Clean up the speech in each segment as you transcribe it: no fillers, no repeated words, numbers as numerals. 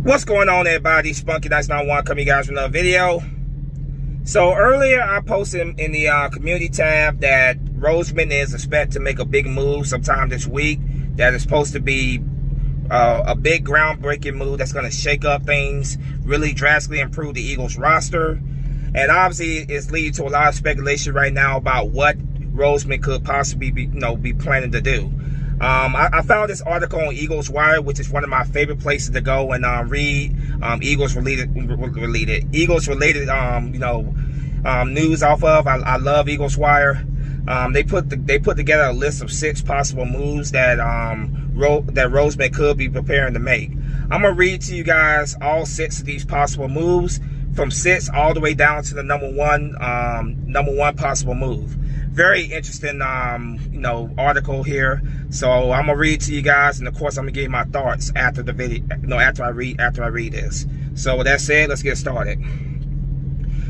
What's going on, everybody? Spunky Nice 91 coming you guys with another video. So earlier I posted in the community tab that Roseman is expected to make a big move sometime this week. That is supposed to be a big groundbreaking move that's going to shake up things, really drastically improve the Eagles roster. And obviously it's leading to a lot of speculation right now about what Roseman could possibly be planning to do. I found this article on Eagles Wire, which is one of my favorite places to go and read Eagles related news off of. I love Eagles Wire. They put together a list of 6 possible moves that that Roseman could be preparing to make. I'm gonna read to you guys all 6 of these possible moves, from 6 all the way down to the number one possible move. Very interesting article here. So I'm gonna read to you guys, and of course I'm gonna give you my thoughts after the video, after I read this. So with that said, let's get started.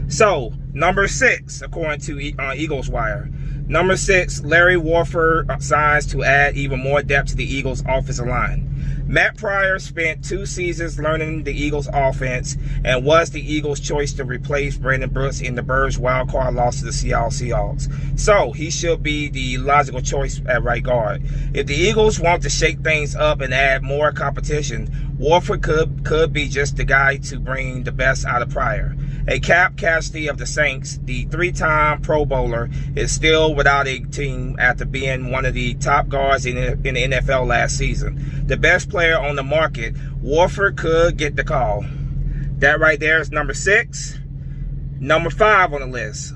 So number 6, according to Eagles Wire, number 6, Larry Warford signs to add even more depth to the Eagles offensive line. Matt Pryor spent 2 seasons learning the Eagles offense and was the Eagles' choice to replace Brandon Brooks in the Birds' wildcard loss to the Seattle Seahawks. So he should be the logical choice at right guard. If the Eagles want to shake things up and add more competition, Warford could be just the guy to bring the best out of Pryor. A cap casualty of the Saints, the 3-time Pro Bowler is still without a team after being one of the top guards in the NFL last season. The best player on the market, Warford could get the call. That right there is number 6. Number 5 on the list.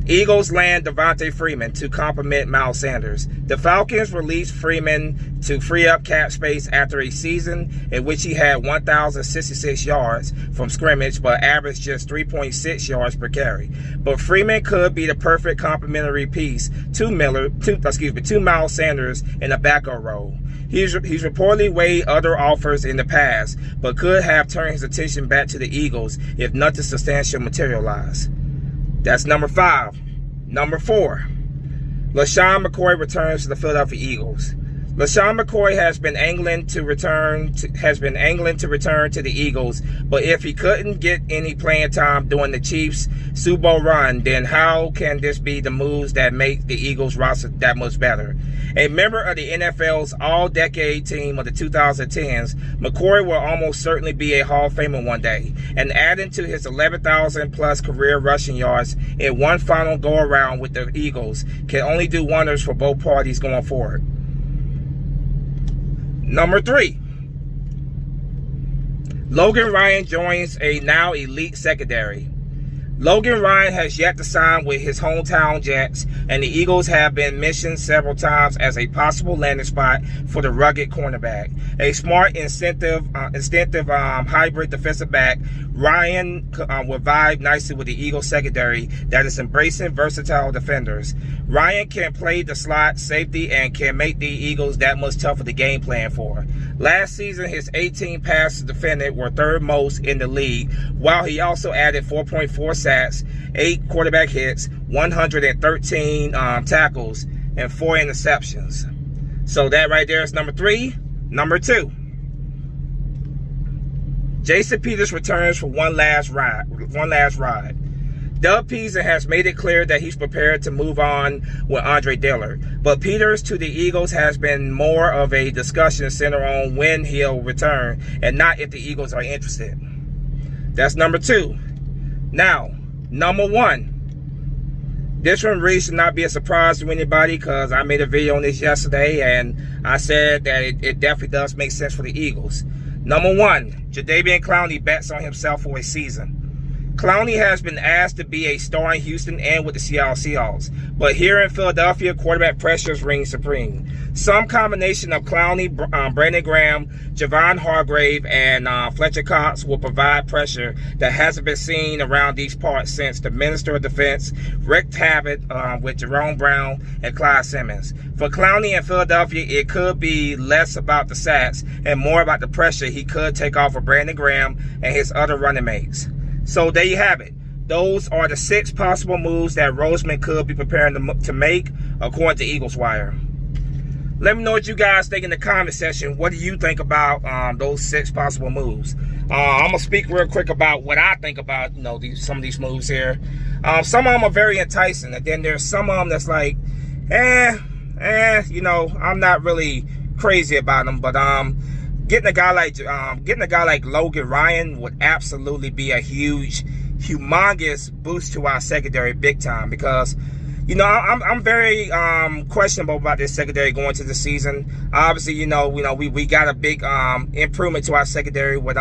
Eagles land Devontae Freeman to complement Miles Sanders. The Falcons released Freeman to free up cap space after a season in which he had 1,066 yards from scrimmage but averaged just 3.6 yards per carry. But Freeman could be the perfect complementary piece to Miles Sanders in a backup role. He's reportedly weighed other offers in the past, but could have turned his attention back to the Eagles if nothing substantial materialized. That's number 5. Number 4, LaShawn McCoy returns to the Philadelphia Eagles. LaShawn McCoy has been angling to return to the Eagles, but if he couldn't get any playing time during the Chiefs' Super Bowl run, then how can this be the moves that make the Eagles roster that much better? A member of the NFL's all-decade team of the 2010s, McCoy will almost certainly be a Hall of Famer one day, and adding to his 11,000-plus career rushing yards in one final go-around with the Eagles can only do wonders for both parties going forward. Number 3, Logan Ryan joins a now elite secondary. Logan Ryan has yet to sign with his hometown Jets, and the Eagles have been mentioned several times as a possible landing spot for the rugged cornerback. A smart, instinctive hybrid defensive back, Ryan will vibe nicely with the Eagles secondary that is embracing versatile defenders. Ryan can play the slot safety and can make the Eagles that much tougher to game plan for. Last season, his 18 passes defended were 3rd most in the league, while he also added 4.4 sacks, 8 quarterback hits, 113 tackles, and 4 interceptions. So that right there is number 3. Number 2, Jason Peters returns for one last ride. Doug Peterson has made it clear that he's prepared to move on with Andre Dillard, but Peters to the Eagles has been more of a discussion centered on when he'll return and not if the Eagles are interested. That's number 2. Now, number 1. This one really should not be a surprise to anybody because I made a video on this yesterday and I said that it definitely does make sense for the Eagles. Number 1, Jadeveon Clowney bets on himself for a season. Clowney has been asked to be a star in Houston and with the Seattle Seahawks, but here in Philadelphia, quarterback pressures reign supreme. Some combination of Clowney, Brandon Graham, Javon Hargrave, and Fletcher Cox will provide pressure that hasn't been seen around these parts since the Minister of Defense wreaked havoc with Jerome Brown and Clyde Simmons. For Clowney in Philadelphia, it could be less about the sacks and more about the pressure he could take off of Brandon Graham and his other running mates. So there you have it. Those are the 6 possible moves that Roseman could be preparing to make, according to Eagles Wire. Let me know what you guys think in the comment section. What do you think about those 6 possible moves? I'm gonna speak real quick about what I think about, you know, some of these moves here. Some of them are very enticing, and then there's some of them that's like, you know, I'm not really crazy about them. But getting a guy like Logan Ryan would absolutely be a humongous boost to our secondary, big time, because, you know, I'm very questionable about this secondary going to the season. Obviously, you know, we got a big improvement to our secondary with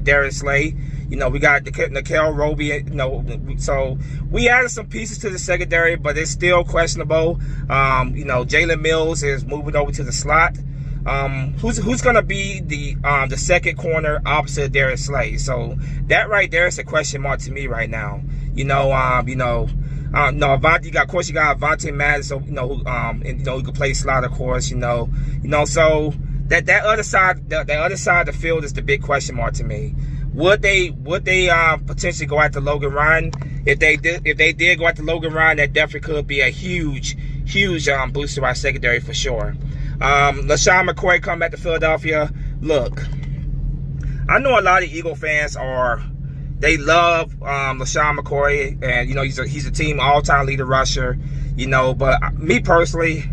Darius Slay. You know, we got Nikhil Roby. You know, so we added some pieces to the secondary, but it's still questionable. You know, Jalen Mills is moving over to the slot. Who's gonna be the second corner opposite Darius Slay? So that right there is a question mark to me right now. You know, no, Of course you got Avonte Maddox, so, you know, who can play slot, of course, you know, so that other side, the other side of the field is the big question mark to me. Would they potentially go after Logan Ryan? If they did go after Logan Ryan, that definitely could be a huge boost to our secondary for sure. LaShawn McCoy come back to Philadelphia. Look, I know a lot of Eagle fans they love LaShawn McCoy, and, you know, he's a team all-time leader rusher, you know, but me personally,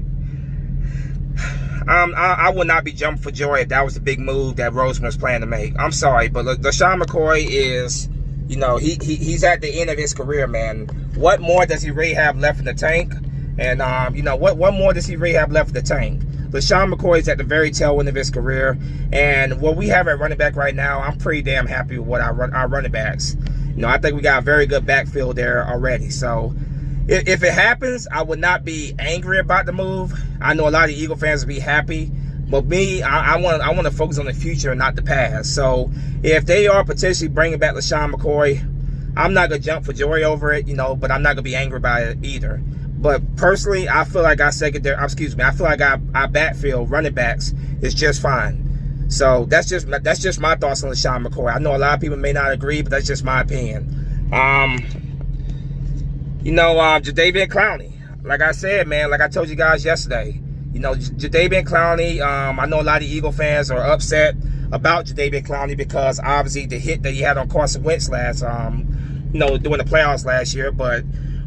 I would not be jumping for joy if that was the big move that Roseman was planning to make. I'm sorry, but LaShawn McCoy is, you know, he's at the end of his career, man. What more does he really have left in the tank? And, you know, what more does he really have left in the tank? LaShawn McCoy is at the very tail end of his career, and what we have at running back right now, I'm pretty damn happy with what our running backs. You know, I think we got a very good backfield there already. So if it happens, I would not be angry about the move. I know a lot of Eagle fans would be happy, but me, I want to focus on the future and not the past. So if they are potentially bringing back LaShawn McCoy, I'm not gonna jump for joy over it, you know, but I'm not gonna be angry about it either. But personally, I feel like our secondary, I feel like our backfield, running backs, is just fine. So that's just my thoughts on LaShawn McCoy. I know a lot of people may not agree, but that's just my opinion. You know, Jadeveon Clowney, like I said, man, like I told you guys yesterday, you know, Jadeveon Clowney, I know a lot of Eagle fans are upset about Jadeveon Clowney because obviously the hit that he had on Carson Wentz last, you know, during the playoffs last year, but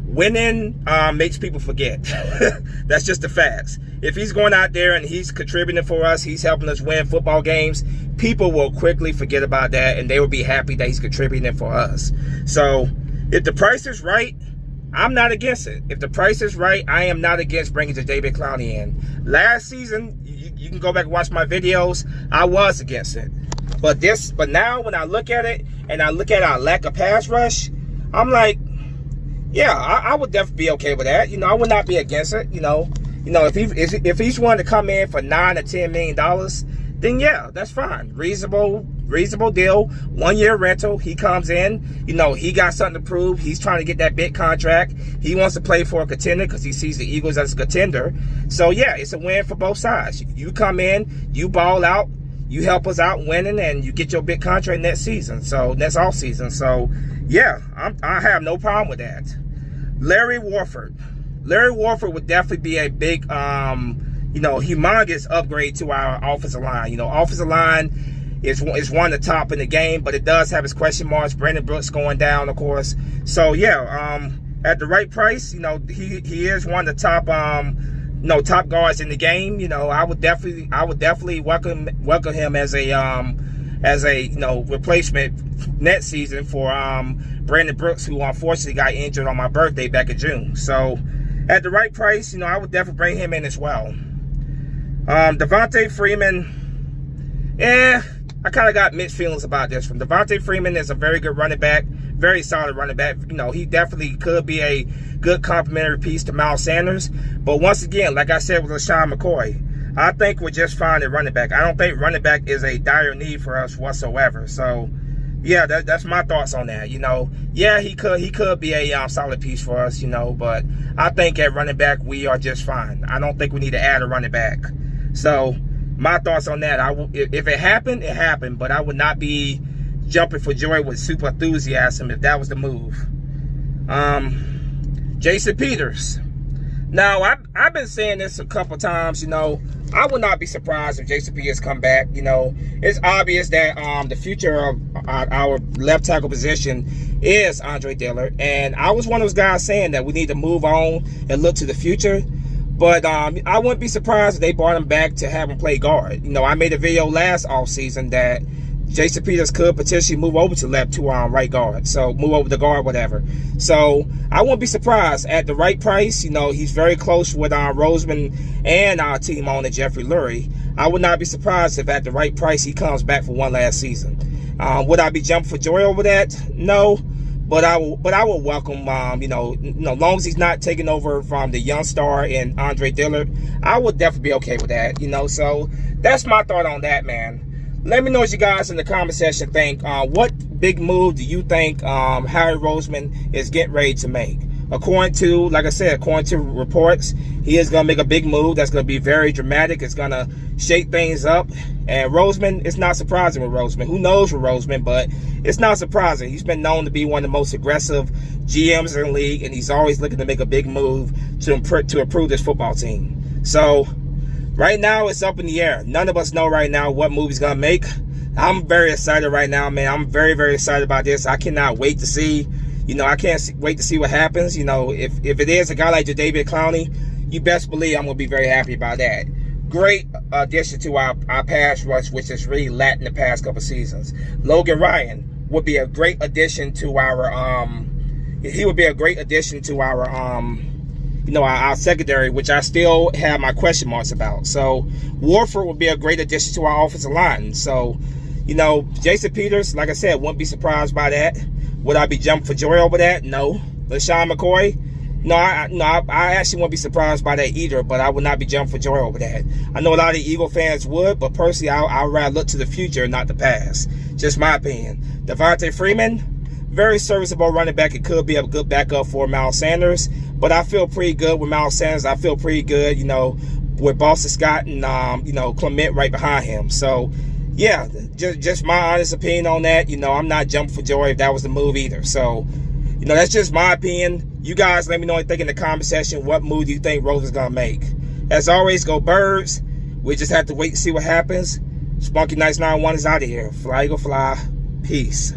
winning makes people forget. That's just the facts. If he's going out there and he's contributing for us, he's helping us win football games, people will quickly forget about that, and they will be happy that he's contributing for us. So if the price is right, I'm not against it. If the price is right, I am not against bringing Jadeveon Clowney in. Last season, you can go back and watch my videos, I was against it. But now when I look at it and I look at our lack of pass rush, I'm like, yeah, I would definitely be okay with that. You know, I would not be against it. You know, if he's wanting to come in for $9 or $10 million, then yeah, that's fine. Reasonable deal. 1 year rental. He comes in. You know, he got something to prove. He's trying to get that big contract. He wants to play for a contender because he sees the Eagles as a contender. So yeah, it's a win for both sides. You come in, you ball out, you help us out winning, and you get your big contract next season. So next off season. So yeah, I have no problem with that. Larry Warford would definitely be a big, you know, humongous upgrade to our offensive line. You know, offensive line is one of the top in the game, but it does have its question marks. Brandon Brooks going down, of course. So yeah, at the right price, you know, he is one of the top, you know, top guards in the game. You know, I would definitely welcome him as a you know, replacement next season for Brandon Brooks, who unfortunately got injured on my birthday back in June. So at the right price, you know, I would definitely bring him in as well. Devontae Freeman, I kind of got mixed feelings about this. From Devontae Freeman is a very good running back, very solid running back. You know, he definitely could be a good complementary piece to Miles Sanders. But once again, like I said with LaShawn McCoy, I think we're just fine at running back. I don't think running back is a dire need for us whatsoever. So yeah, that's my thoughts on that. You know, yeah, he could be a solid piece for us, you know, but I think at running back we are just fine. I don't think we need to add a running back. So my thoughts on that, if it happened, it happened, but I would not be jumping for joy with super enthusiasm if that was the move. Jason Peters. Now, I've been saying this a couple times, you know, I would not be surprised if Jason Peters come back. You know, it's obvious that the future of our left tackle position is Andre Dillard. And I was one of those guys saying that we need to move on and look to the future. But I wouldn't be surprised if they brought him back to have him play guard. You know, I made a video last offseason that Jason Peters could potentially move over to left to right guard. So move over to guard, whatever. So I won't be surprised at the right price. You know, he's very close with Roseman and our team owner Jeffrey Lurie. I would not be surprised if at the right price he comes back for one last season. Would I be jumping for joy over that? No. But I will welcome, you know, as long as he's not taking over from the young star and Andre Dillard, I would definitely be okay with that, you know. So that's my thought on that, man. Let me know what you guys in the comment section think. What big move do you think Howie Roseman is getting ready to make? According to, like I said, according to reports, he is going to make a big move that's going to be very dramatic. It's going to shake things up. And Roseman, it's not surprising with Roseman. Who knows with Roseman, but it's not surprising. He's been known to be one of the most aggressive GMs in the league, and he's always looking to make a big move to improve this football team. So right now, it's up in the air. None of us know right now what move he's going to make. I'm very excited right now, man. I'm very, very excited about this. I cannot wait to see. You know, I can't wait to see what happens. You know, if it is a guy like Jadeveon Clowney, you best believe I'm going to be very happy about that. Great addition to our pass rush, which has really lacked in the past couple seasons. Logan Ryan would be a great addition to our he would be a great addition to our you know, our secondary, which I still have my question marks about. So Warford would be a great addition to our offensive line. So, you know, Jason Peters, like I said, wouldn't be surprised by that. Would I be jumping for joy over that? No. LaShawn McCoy? No, I actually won't be surprised by that either, but I would not be jumping for joy over that. I know a lot of Eagle fans would, but personally, I'd rather look to the future, not the past. Just my opinion. Devontae Freeman, very serviceable running back. It could be a good backup for Miles Sanders, but I feel pretty good with Miles Sanders. I feel pretty good, you know, with Boston Scott and, you know, Clement right behind him. So, yeah, just my honest opinion on that. You know, I'm not jumping for joy if that was the move either. So, you know, that's just my opinion. You guys let me know what you think in the comment section. What move do you think Rose is going to make? As always, go Birds. We just have to wait and see what happens. Spunky Nights 91 is out of here. Fly, Eagle, fly. Peace.